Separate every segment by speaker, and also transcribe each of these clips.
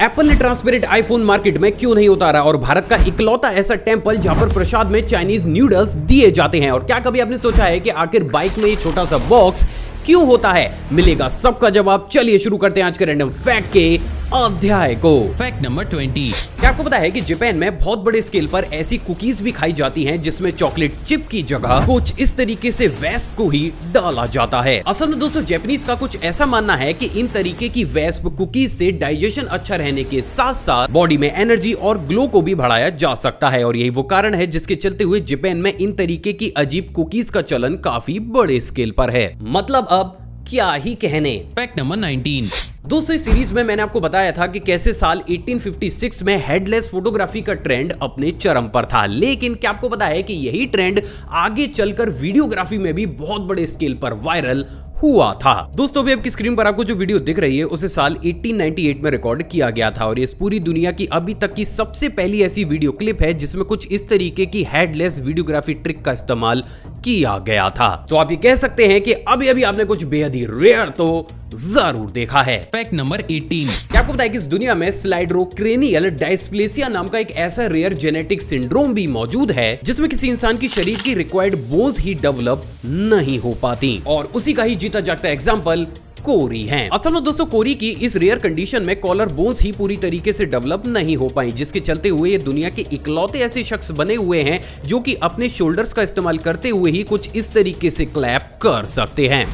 Speaker 1: Apple ने transparent iPhone market में क्यों नहीं उतारा और भारत का इकलौता ऐसा टेंपल जहां पर प्रसाद में चाइनीज नूडल्स दिए जाते हैं। और क्या कभी आपने सोचा है कि आखिर बाइक में ये छोटा सा बॉक्स क्यों होता है? मिलेगा सबका जवाब। चलिए शुरू करते हैं आज के रैंडम फैक्ट के अध्याय को।
Speaker 2: Fact number 20।
Speaker 1: क्या आपको पता है कि जापान में बहुत बड़े स्केल पर ऐसी कुकीज भी खाई जाती हैं जिसमें चॉकलेट चिप की जगह कुछ इस तरीके से वेस्प को ही डाला जाता है। असल में दोस्तों जापानीज का कुछ ऐसा मानना है कि इन तरीके की वेस्प कुकीज से डाइजेशन अच्छा रहने के साथ साथ बॉडी में एनर्जी और ग्लो को भी बढ़ाया जा सकता है। और यही वो कारण है जिसके चलते हुए जापान में इन तरीके की अजीब कुकीज का चलन काफी बड़े स्केल पर है। मतलब अब क्या ही कहने।
Speaker 2: Fact number 19।
Speaker 1: दोस्तों इस सीरीज में मैंने आपको बताया था कि कैसे साल 1856 में हेडलेस फोटोग्राफी का ट्रेंड अपने चरम पर था, लेकिन क्या आपको पता है कि यही ट्रेंड आगे चलकर वीडियोग्राफी में भी बहुत बड़े स्केल पर वायरल हुआ था। दोस्तों अभी आपकी स्क्रीन पर आपको जो वीडियो दिख रही है उसे साल 1898 में रिकॉर्ड किया गया था और ये पूरी दुनिया की अभी तक की सबसे पहली ऐसी वीडियो क्लिप है जिसमें कुछ इस तरीके की हेडलेस वीडियोग्राफी ट्रिक का इस्तेमाल किया गया था। तो आप ये कह सकते हैं कि अभी अभी आपने कुछ बेहद ही रेयर तो जरूर देखा है।
Speaker 2: Fact number 18।
Speaker 1: क्या आपको पता है कि इस दुनिया में स्लाइड्रोक्रेनियल डायस्प्लेसिया नाम का एक ऐसा रेयर जेनेटिक सिंड्रोम भी मौजूद है जिसमें किसी इंसान की शरीर की रिक्वायर्ड बोन्स ही डेवलप नहीं हो पाती, और उसी का ही जीता जागता एग्जांपल कोरी हैं। असल में दोस्तों कोरी की इस रेयर कंडीशन में कॉलर बोन्स ही पूरी तरीके से डेवलप नहीं हो पाई, जिसके चलते हुए ये दुनिया के इकलौते ऐसे शख्स बने हुए हैं जो कि अपने शोल्डर्स का इस्तेमाल करते हुए ही कुछ इस तरीके से क्लैप कर सकते हैं।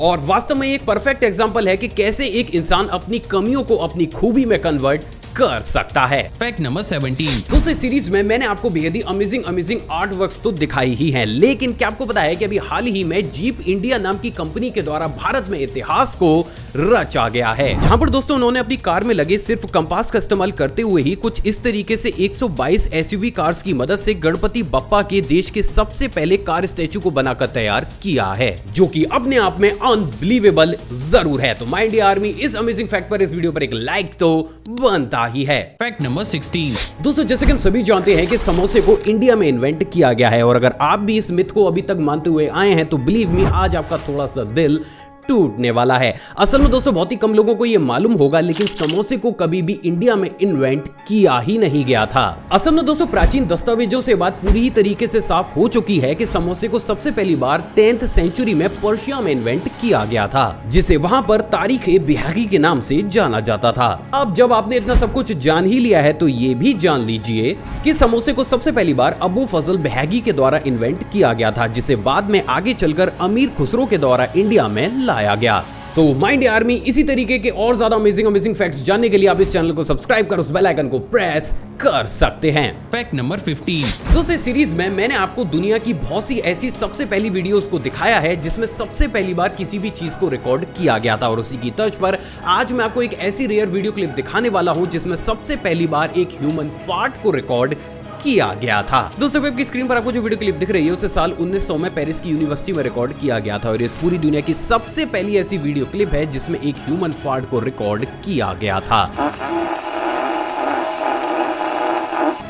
Speaker 1: और वास्तव में एक परफेक्ट एग्जांपल है कि कैसे एक इंसान अपनी कमियों को अपनी खूबी में कन्वर्ट कर सकता है।
Speaker 2: Fact number 17।
Speaker 1: दूसरी सीरीज में मैंने आपको बेहद ही अमेजिंग आर्ट वर्क्स तो दिखाई ही हैं, लेकिन क्या आपको पता है कि अभी हाल ही में जीप इंडिया नाम की कंपनी के द्वारा भारत में इतिहास को रचा गया है, जहां पर दोस्तों उन्होंने अपनी कार में लगे सिर्फ कंपास का इस्तेमाल करते हुए ही कुछ इस तरीके से 122 एसयूवी कार्स की मदद से गणपति बप्पा के देश के सबसे पहले कार स्टैचू को बनाकर तैयार किया है, जो कि अपने आप में अनबिलीवेबल जरूर है। तो माय इंडिया आर्मी इस अमेजिंग फैक्ट पर इस वीडियो पर एक लाइक तो बनता ही है।
Speaker 2: Fact number 16।
Speaker 1: दोस्तों जैसे कि हम सभी जानते हैं कि समोसे को इंडिया में इन्वेंट किया गया है, और अगर आप भी इस मिथ को अभी तक मानते हुए आए हैं तो बिलीव मी आज आपका थोड़ा सा दिल टूटने वाला है। असल में दोस्तों बहुत ही कम लोगों को यह मालूम होगा, लेकिन समोसे को कभी भी इंडिया में इन्वेंट किया ही नहीं गया था। असल में दोस्तों प्राचीन दस्तावेजों से बात पूरी ही तरीके से साफ हो चुकी है कि समोसे को सबसे पहली बार 10th सेंचुरी में पर्शिया में इन्वेंट किया गया था, जिसे वहां पर तारीख-ए-बिहागी के नाम से जाना जाता था। अब जब आपने इतना सब कुछ जान ही लिया है तो ये भी जान लीजिए कि समोसे को सबसे पहली बार अबू फजल बिहागी के द्वारा इन्वेंट किया गया था, जिसे बाद में आगे चलकर अमीर खुसरो के द्वारा इंडिया में लाया गया। तो माय इंडिया आर्मी इसी तरीके के और ज्यादा अमेजिंग फैक्ट्स जानने के लिए आप इस चैनल को सब्सक्राइब कर उस बेल आइकन को प्रेस कर सकते हैं।
Speaker 2: Fact number 15।
Speaker 1: दूसरे सीरीज में मैंने आपको दुनिया की बहुत सी ऐसी सबसे पहली वीडियोस को दिखाया है जिसमें सबसे पहली बार किसी भी चीज को रिकॉर्ड किया गया था, और उसी की तर्ज पर आज मैं आपको एक ऐसी रेयर वीडियो क्लिप दिखाने वाला हूं जिसमें सबसे पहली बार एक ह्यूमन फार्ट को रिकॉर्ड किया गया था। दोस्तों आपकी स्क्रीन पर आपको जो वीडियो क्लिप दिख रही है उसे साल 1900 में पेरिस की यूनिवर्सिटी में रिकॉर्ड किया गया था, और इस पूरी दुनिया की सबसे पहली ऐसी वीडियो क्लिप है जिसमें एक ह्यूमन फार्ट को रिकॉर्ड किया गया था।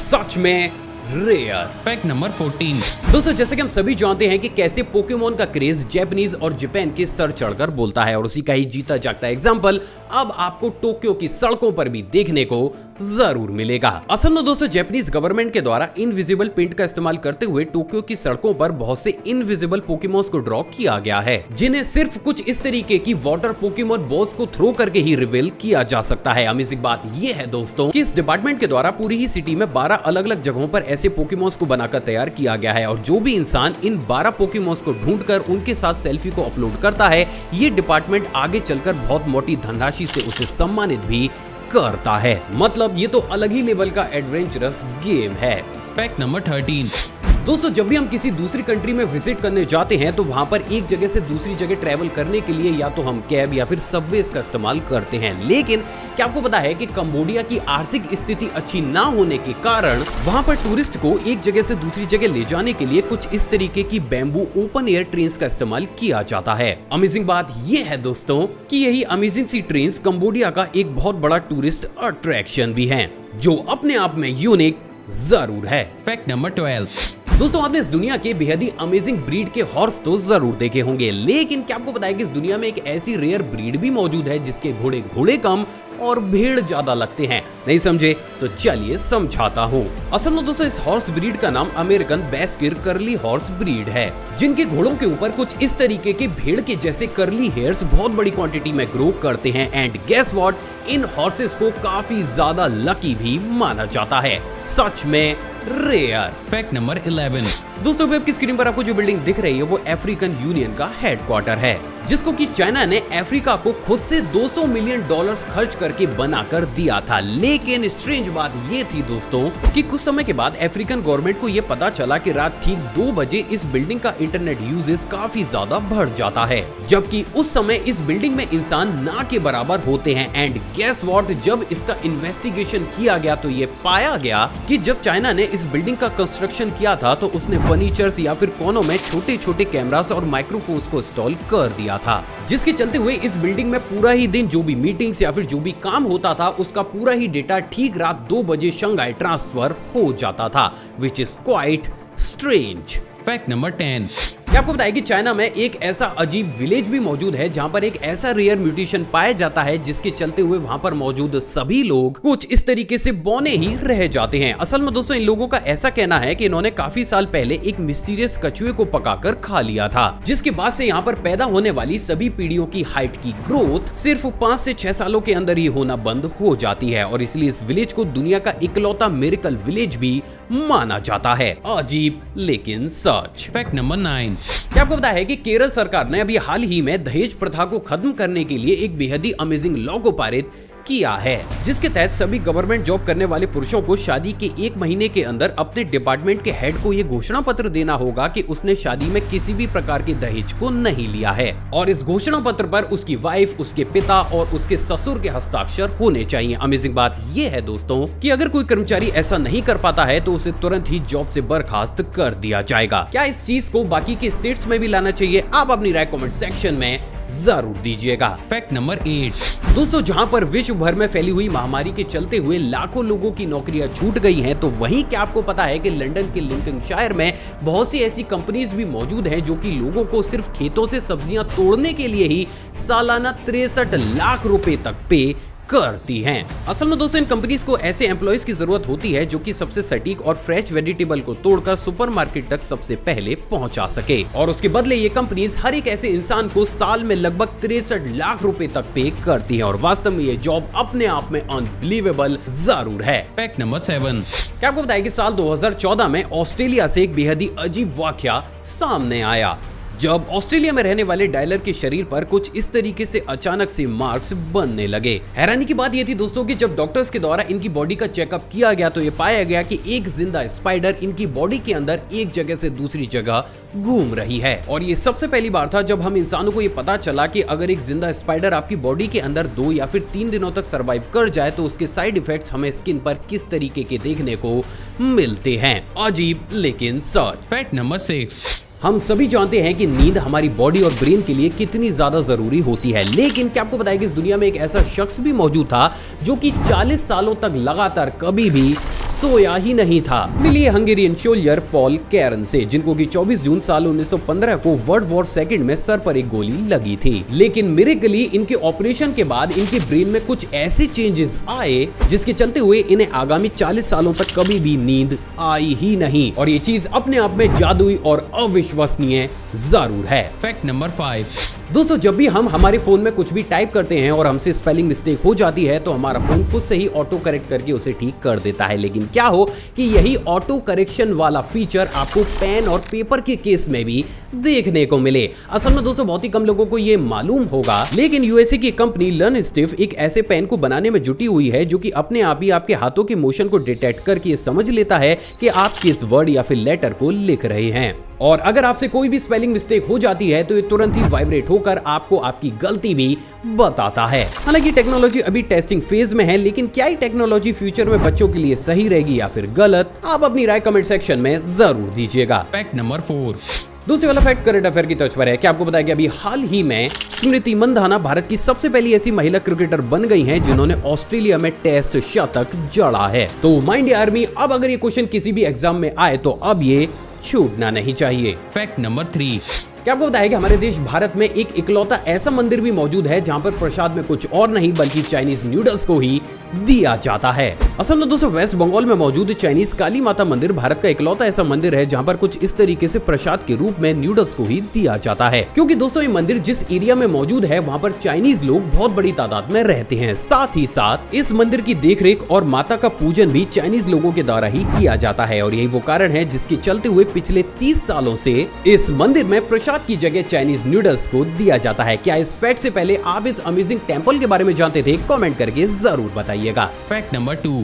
Speaker 1: सच में रेयर।
Speaker 2: Fact number 14।
Speaker 1: दोस्तों जैसे कि हम सभी जानते हैं कि कैसे पोकेमोन का क्रेज जापानीज और जापान के सर चढ़कर बोलता है, और उसी का ही जीता जागता एग्जांपल अब आपको टोक्यो की सड़कों पर भी देखने को जरूर मिलेगा। असल में दोस्तों जापानीज गवर्नमेंट के द्वारा इनविजिबल पेंट का इस्तेमाल करते हुए टोक्यो की सड़कों पर बहुत से इनविजिबल पोकेमोन्स को ड्रॉ किया गया है, जिन्हें सिर्फ कुछ इस तरीके की वाटर पोकेमोन बॉल्स को थ्रो करके ही रिवील किया जा सकता है। अमेजिंग बात यह है दोस्तों कि इस डिपार्टमेंट के द्वारा पूरी ही सिटी में 12 अलग अलग जगहों पर ऐसे पोकेमोन्स को बनाकर तैयार किया गया है, और जो भी इंसान इन 12 पोकेमोन्स को ढूंढकर उनके साथ सेल्फी को अपलोड करता है, ये डिपार्टमेंट आगे चलकर बहुत मोटी धनराशि से उसे सम्मानित भी करता है। मतलब ये तो अलग ही लेवल का एडवेंचरस गेम है।
Speaker 2: Fact number 13।
Speaker 1: दोस्तों जब भी हम किसी दूसरी कंट्री में विजिट करने जाते हैं तो वहां पर एक जगह से दूसरी जगह ट्रैवल करने के लिए या तो हम कैब या फिर सबवेज का इस्तेमाल करते हैं, लेकिन क्या आपको पता है कि कंबोडिया की आर्थिक स्थिति अच्छी ना होने के कारण वहां पर टूरिस्ट को एक जगह से दूसरी जगह ले जाने के लिए कुछ इस तरीके की बैम्बू ओपन एयर ट्रेन्स का इस्तेमाल किया जाता है। अमेजिंग बात यह है दोस्तों कि यही अमेजिंग सी ट्रेन्स कंबोडिया का एक बहुत बड़ा टूरिस्ट अट्रैक्शन भी है, जो अपने आप में यूनिक जरूर है।
Speaker 2: Fact number 12।
Speaker 1: दोस्तों आपने इस दुनिया के बेहद ही अमेजिंग ब्रीड के हॉर्स तो जरूर देखे होंगे, लेकिन क्या आपको पता है कि इस दुनिया में एक ऐसी रेयर ब्रीड भी मौजूद है जिसके घोड़े कम और भीड़ ज्यादा लगते हैं? नहीं समझे तो चलिए समझाता हूँ। असल में दोस्तों इस हॉर्स ब्रीड का नाम अमेरिकन बैस्किर कर्ली हॉर्स ब्रीड है, जिनके घोड़ों के ऊपर कुछ इस तरीके के भेड़ के जैसे कर्ली हेयर्स बहुत बड़ी क्वांटिटी में ग्रो करते हैं। एंड गेस व्हाट, इन हॉर्सेस को काफी ज्यादा लकी भी माना जाता है। सच में रेयर।
Speaker 2: Fact number 11।
Speaker 1: दोस्तों वेब की स्क्रीन पर आपको जो बिल्डिंग दिख रही है वो अफ्रीकन यूनियन का हेडक्वार्टर है, जिसको कि चाइना ने अफ्रीका को खुद से $200 मिलियन खर्च करके बनाकर दिया था। लेकिन स्ट्रेंज बात ये थी दोस्तों कि कुछ समय के बाद अफ्रीकन गवर्नमेंट को ये पता चला कि रात ठीक 2 बजे इस बिल्डिंग का इंटरनेट यूजेस काफी ज्यादा बढ़ जाता है, जबकि उस समय इस बिल्डिंग में इंसान ना के बराबर होते हैं। एंड गेस व्हाट, जब इसका इन्वेस्टिगेशन किया गया तो ये पाया गया कि जब चाइना ने इस बिल्डिंग का कंस्ट्रक्शन किया था तो उसने फर्नीचर्स या फिर कोनों में छोटे छोटे कैमरास और माइक्रोफोन्स को इंस्टॉल कर दिया था, जिसके चलते हुए इस बिल्डिंग में पूरा ही दिन जो भी मीटिंग्स या फिर जो भी काम होता था उसका पूरा ही डेटा ठीक रात 2 बजे शंघाई ट्रांसफर हो जाता था, which is quite strange.
Speaker 2: Fact number 10।
Speaker 1: क्या आपको बताया कि चाइना में एक ऐसा अजीब विलेज भी मौजूद है जहां पर एक ऐसा रेयर म्यूटेशन पाया जाता है जिसके चलते हुए वहां पर मौजूद सभी लोग कुछ इस तरीके से बौने ही रह जाते हैं। असल में दोस्तों इन लोगों का ऐसा कहना है कि इन्होंने काफी साल पहले एक मिस्टीरियस कछुए को पकाकर खा लिया था, जिसके बाद से यहाँ पर पैदा होने वाली सभी पीढ़ियों की हाइट की ग्रोथ सिर्फ 5 से 6 सालों के अंदर ही होना बंद हो जाती है, और इसलिए इस विलेज को दुनिया का इकलौता मिरेकल विलेज भी माना जाता है। अजीब लेकिन सच।
Speaker 2: Fact number 9।
Speaker 1: क्या आपको पता है कि केरल सरकार ने अभी हाल ही में दहेज प्रथा को खत्म करने के लिए एक बेहद ही अमेजिंग लॉ को पारित किया है, जिसके तहत सभी गवर्नमेंट जॉब करने वाले पुरुषों को शादी के 1 महीने के अंदर अपने डिपार्टमेंट के हेड को ये घोषणा पत्र देना होगा कि उसने शादी में किसी भी प्रकार के दहेज को नहीं लिया है, और इस घोषणा पत्र पर उसकी वाइफ, उसके पिता और उसके ससुर के हस्ताक्षर होने चाहिए। अमेजिंग बात यह है दोस्तों कि अगर कोई कर्मचारी ऐसा नहीं कर पाता है तो उसे तुरंत ही जॉब से बर्खास्त कर दिया जाएगा। क्या इस चीज को बाकी के स्टेट्स में भी लाना चाहिए? आप अपनी राय कमेंट सेक्शन में जरूर दीजिएगा।
Speaker 2: Fact number 8।
Speaker 1: दोस्तों जहां पर विश्व भर में फैली हुई महामारी के चलते हुए लाखों लोगों की नौकरियां छूट गई हैं, तो वहीं क्या आपको पता है कि लंदन के लिंकनशायर में बहुत सी ऐसी कंपनीज भी मौजूद हैं जो कि लोगों को सिर्फ खेतों से सब्जियां तोड़ने के लिए ही सालाना 63 लाख रुपए तक पे करती हैं। असल में दोस्तों इन कंपनीज को ऐसे एम्प्लॉइज की जरूरत होती है जो कि सबसे सटीक और फ्रेश वेजिटेबल को तोड़कर सुपरमार्केट तक सबसे पहले पहुंचा सके, और उसके बदले ये कंपनीज हर एक ऐसे इंसान को साल में लगभग 63 लाख रुपए तक पे करती हैं, और वास्तव में ये जॉब अपने आप में अनबिलीवेबल जरूर है।
Speaker 2: Fact number 7।
Speaker 1: क्या आपको बताया कि साल 2014 में ऑस्ट्रेलिया से एक बेहद ही अजीब वाकया सामने आया, जब ऑस्ट्रेलिया में रहने वाले डायलर के शरीर पर कुछ इस तरीके से अचानक से मार्क्स बनने लगे। हैरानी की बात यह थी दोस्तों कि जब डॉक्टर्स के द्वारा इनकी बॉडी का चेकअप किया गया तो ये पाया गया कि एक जिंदा स्पाइडर इनकी बॉडी के अंदर एक जगह से दूसरी जगह घूम रही है, और ये सबसे पहली बार था जब हम इंसानों को ये पता चला कि अगर एक जिंदा स्पाइडर आपकी बॉडी के अंदर 2 या फिर 3 दिनों तक सरवाइव कर जाए तो उसके साइड इफेक्ट्स हमें स्किन पर किस तरीके के देखने को मिलते हैं। अजीब लेकिन सच।
Speaker 2: Fact number 6।
Speaker 1: हम सभी जानते हैं कि नींद हमारी बॉडी और ब्रेन के लिए कितनी ज्यादा जरूरी होती है, लेकिन क्या आपको पता है कि इस दुनिया में एक ऐसा शख्स भी मौजूद था जो कि 40 सालों तक लगातार कभी भी सोया ही नहीं था। मिलिए हंगेरियन सोल्जर पॉल कैरन से, जिनको कि 24 जून साल 1915 को वर्ल्ड वॉर सेकंड में सर पर एक गोली लगी थी, लेकिन मिरेकली इनके ऑपरेशन के बाद इनके ब्रेन में कुछ ऐसे चेंजेस आए जिसके चलते हुए इन्हें आगामी 40 सालों तक कभी भी नींद आई ही नहीं, और ये चीज अपने आप में जादुई और अविश्वसनीय जरूर है।
Speaker 2: Fact number 5।
Speaker 1: दोस्तों जब भी हम हमारे फोन में कुछ भी टाइप करते हैं और हमसे स्पेलिंग मिस्टेक हो जाती है तो हमारा फोन खुद से ही ऑटो करेक्ट करके उसे ठीक कर देता है, लेकिन क्या हो कि यही ऑटो करेक्शन वाला फीचर आपको पेन और पेपर के केस में भी देखने को मिले। असल में दोस्तों बहुत ही कम लोगों को ये मालूम होगा, लेकिन यूएसए की कंपनी लर्नस्टिफ एक ऐसे पेन को बनाने में जुटी हुई है जो कि अपने आप ही आपके हाथों के मोशन को डिटेक्ट करके समझ लेता है कि आप किस वर्ड या फिर लेटर को लिख रहे हैं, और अगर आपसे कोई भी स्पेलिंग मिस्टेक हो जाती है तो ये तुरंत ही वाइब्रेट होकर आपको आपकी गलती भी बताता है। हालांकि टेक्नोलॉजी अभी टेस्टिंग फेज में है, लेकिन क्या ये टेक्नोलॉजी फ्यूचर में बच्चों के लिए सही रहेगी या फिर गलत, आप अपनी राय कमेंट सेक्शन में जरूर दीजिएगा।
Speaker 2: Fact number 4।
Speaker 1: दूसरी वाला फैक्ट करंट अफेयर की तर्ज पर है। क्या आपको बताया कि अभी हाल ही में स्मृति मंधाना भारत की सबसे पहली ऐसी महिला क्रिकेटर बन गई हैं जिन्होंने ऑस्ट्रेलिया में टेस्ट शतक जड़ा है। तो माय इंडिया आर्मी, अब अगर ये क्वेश्चन किसी भी एग्जाम में आए तो अब ये छूटना नहीं चाहिए।
Speaker 2: Fact number 3।
Speaker 1: क्या आपको बताया कि हमारे देश भारत में एक इकलौता ऐसा मंदिर भी मौजूद है जहां पर प्रसाद में कुछ और नहीं बल्कि चाइनीज नूडल्स को ही दिया जाता है। असल में दोस्तों वेस्ट बंगाल में मौजूद चाइनीज काली माता मंदिर भारत का इकलौता ऐसा मंदिर है जहां पर कुछ इस तरीके से प्रसाद के रूप में नूडल्स को ही दिया जाता है। क्योंकि दोस्तों ये मंदिर जिस एरिया में मौजूद है वहाँ पर चाइनीज लोग बहुत बड़ी तादाद में रहते हैं। साथ ही साथ इस मंदिर की देखरेख और माता का पूजन भी चाइनीज लोगों के द्वारा ही किया जाता है और यही वो कारण है जिसके चलते हुए पिछले 30 सालों से इस मंदिर में प्रसाद की जगह चाइनीज नूडल्स को दिया जाता है। क्या इस फैक्ट से पहले आप इस अमेजिंग टेंपल के बारे में जानते थे? कमेंट करके जरूर बताइएगा।
Speaker 2: Fact number 2।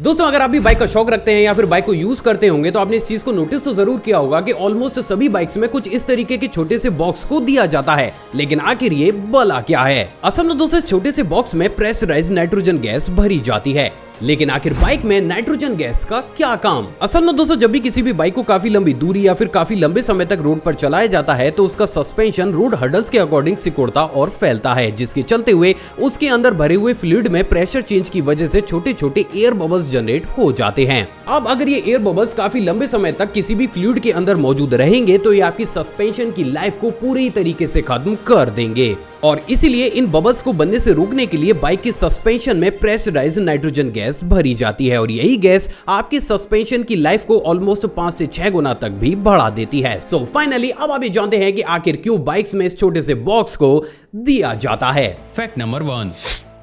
Speaker 1: दोस्तों अगर आप भी बाइक का शौक रखते हैं या फिर बाइक को यूज करते होंगे तो आपने इस चीज को नोटिस तो जरूर किया होगा कि ऑलमोस्ट सभी बाइक्स में कुछ इस तरीके के छोटे से बॉक्स को दिया जाता है। लेकिन आखिर ये भला क्या है? असल में दोस्तों छोटे से बॉक्स में प्रेशराइज्ड नाइट्रोजन गैस भरी जाती है। लेकिन आखिर बाइक में नाइट्रोजन गैस का क्या काम? असल में दोस्तों जब भी किसी भी बाइक को काफी लंबी दूरी या फिर काफी लंबे समय तक रोड पर चलाया जाता है तो उसका सस्पेंशन रोड हर्डल्स के अकॉर्डिंग सिकुड़ता और फैलता है, जिसके चलते हुए उसके अंदर भरे हुए फ्लूइड में प्रेशर चेंज की वजह से छोटे छोटे एयर बबल्स जनरेट हो जाते हैं। अब अगर ये एयर बबल्स काफी लंबे समय तक किसी भी फ्लूइड के अंदर मौजूद रहेंगे तो ये आपकी सस्पेंशन की लाइफ को पूरी तरीके से खत्म कर देंगे और इसीलिए इन बबल्स को बनने से रोकने के लिए बाइक के सस्पेंशन में प्रेशराइज्ड नाइट्रोजन गैस भरी जाती है और यही गैस आपके सस्पेंशन की लाइफ को ऑलमोस्ट 5 से 6 गुना तक भी बढ़ा देती है। सो फाइनली अब आप ये जानते हैं कि आखिर क्यों बाइक्स में इस छोटे से बॉक्स को दिया जाता है।
Speaker 2: Fact number 1।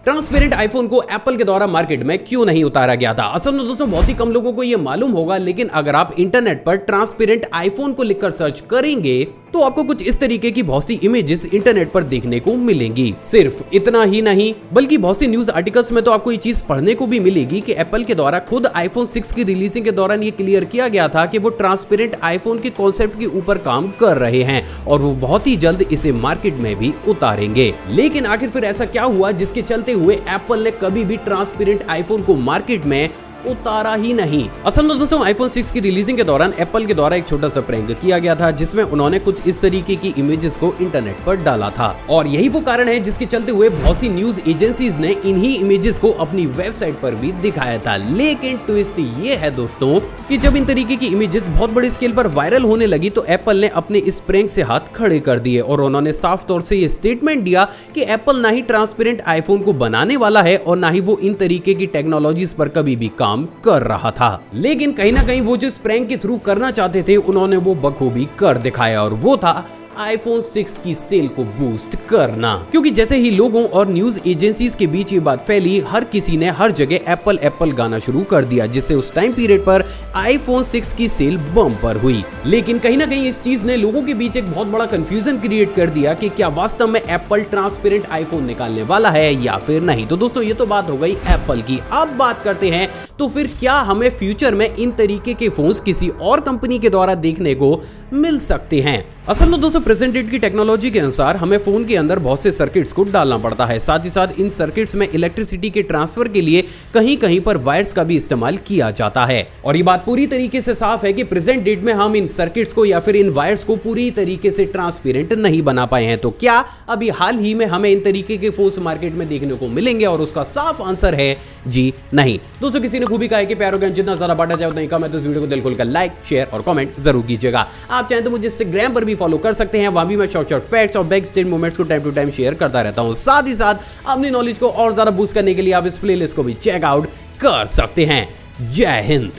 Speaker 1: ट्रांसपेरेंट आईफोन को एप्पल के द्वारा मार्केट में क्यों नहीं उतारा गया था? असल में दोस्तों बहुत ही कम लोगों को यह मालूम होगा, लेकिन अगर आप इंटरनेट पर ट्रांसपेरेंट आईफोन को लिखकर सर्च करेंगे तो आपको कुछ इस तरीके की बहुत सी इमेजेस इंटरनेट पर देखने को मिलेंगी। सिर्फ इतना ही नहीं बल्कि बहुत सी न्यूज आर्टिकल्स में तो आपको ये चीज पढ़ने को भी मिलेगी कि एप्पल के द्वारा खुद आईफोन 6 की रिलीजिंग के दौरान ये क्लियर किया गया था कि वो ट्रांसपेरेंट आईफोन के कॉन्सेप्ट के ऊपर काम कर रहे हैं और वो बहुत ही जल्द इसे मार्केट में भी उतारेंगे। लेकिन आखिर फिर ऐसा क्या हुआ जिसके चलते हुए एप्पल ने कभी भी ट्रांसपेरेंट आईफोन को मार्केट में उतारा ही नहीं? असल में दोस्तों आईफोन 6 की रिलीजिंग के दौरान एप्पल के द्वारा एक छोटा सा प्रैंक किया गया था जिसमें उन्होंने कुछ इस तरीके की इमेजेस को इंटरनेट पर डाला था और यही वो कारण है जिसके चलते हुए बहुत सी न्यूज एजेंसीज ने इन्हीं इमेजेस को अपनी वेबसाइट पर भी दिखाया था। लेकिन ट्विस्ट ये है दोस्तों कि जब इन तरीके की इमेजेस बहुत बड़े स्केल पर वायरल होने लगी तो एप्पल ने अपने इस प्रैंक से हाथ खड़े कर दिए और उन्होंने साफ तौर से ये स्टेटमेंट दिया कि एप्पल ना ही ट्रांसपेरेंट आईफोन को बनाने वाला है और ना ही वो इन तरीके की टेक्नोलॉजीज पर कभी भी काम कर रहा था। लेकिन कहीं ना कहीं वो जो इस प्रैंक के थ्रू करना चाहते थे उन्होंने वो बखूबी कर दिखाया और वो था आईफोन 6 की सेल को बूस्ट करना। क्योंकि जैसे ही लोगों और न्यूज एजेंसीज के बीच ये बात फैली हर किसी ने हर जगह एप्पल एप्पल गाना शुरू कर दिया जिससे उस टाइम पीरियड पर आईफोन 6 की सेल बम पर हुई। लेकिन कहीं ना कहीं इस चीज ने लोगों के बीच एक बहुत बड़ा कंफ्यूजन क्रिएट कर दिया कि क्या वास्तव में एप्पल ट्रांसपेरेंट आईफोन निकालने वाला है या फिर नहीं। तो दोस्तों ये तो बात हो गई एप्पल की। अब बात करते हैं तो फिर क्या हमें फ्यूचर में इन तरीके के फोन्स किसी और कंपनी के द्वारा देखने को मिल सकते हैं? असल में दोस्तों प्रेजेंट डेट की टेक्नोलॉजी के अनुसार हमें फोन के अंदर बहुत से सर्किट्स को डालना पड़ता है। साथ ही साथ इन सर्किट्स में इलेक्ट्रिसिटी के ट्रांसफर के लिए कहीं कहीं पर वायर्स का भी इस्तेमाल किया जाता है और ये बात पूरी तरीके से साफ है कि प्रेजेंट डेट में हम इन सर्किट्स को या फिर इन वायर्स को पूरी तरीके से ट्रांसपेरेंट नहीं बना पाए हैं। तो क्या अभी हाल ही में हमें इन तरीके के फोन्स मार्केट में देखने को मिलेंगे? और उसका साफ आंसर है जी नहीं। दोस्तों किसी ने खूबी कहा है कि प्यारों का जितना ज्यादा बांटा जाए उतना ही कम है, तो इस वीडियो को दिल खोलकर लाइक शेयर और कमेंट जरूर कीजिएगा। आप चाहें तो मुझे इंस्टाग्राम पर भी फॉलो कर सकते हैं, वहां भी मैं शॉर्ट फैक्ट्स और बैक स्टेज मोमेंट्स को टाइम टू टाइम शेयर करता रहता हूं। साथ ही साथ अपनी नॉलेज को और ज्यादा बूस्ट करने के लिए आप इस प्लेलिस्ट को भी चेक आउट कर सकते हैं। जय हिंद।